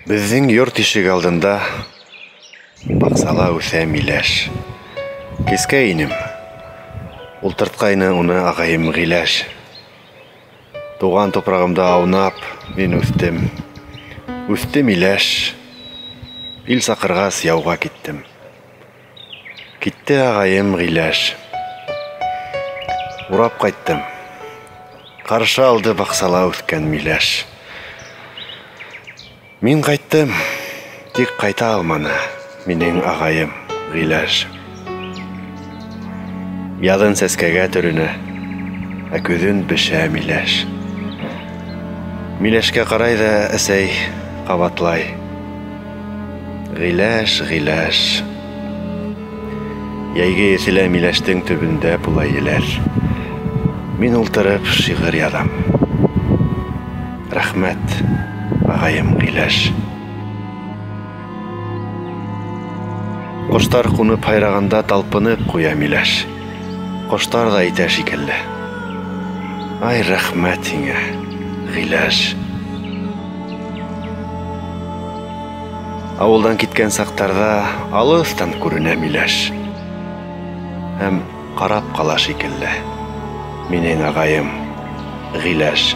Безнең йорт ишек алдында баксала үсә миләш. Кискә инем, ултырткайны уны агайым Гыйләш. Туган топрагымда аунап, мин үстем. Үсте миләш, ил сакыргас яуга киттем. Китте агайым Гыйләш. Урап кайттым. Каршы алды баксала үскән миләш. Мин кайттым, тик кайта алманы минең агайым Гыйләш. Ядын сәскәгә төренә, ә күҙен бешә миләш. Миләшкә карай да әсәй кабатлай. Гыйләш, Гыйләш. Яйгы еселә миләштең төбендә булай еләр. Мин ултырып шигырь язам. Рәхмәт, агайым Гыйләш. Коштар кунып хайраганда талпынып куя миләш. Коштар да итә шикелле. Ай, рәхмәт һиңә, Гыйләш. Авылдан киткән сактарда алыстан күренә миләш. Һәм карап кала шикелле минең агайым Гыйләш.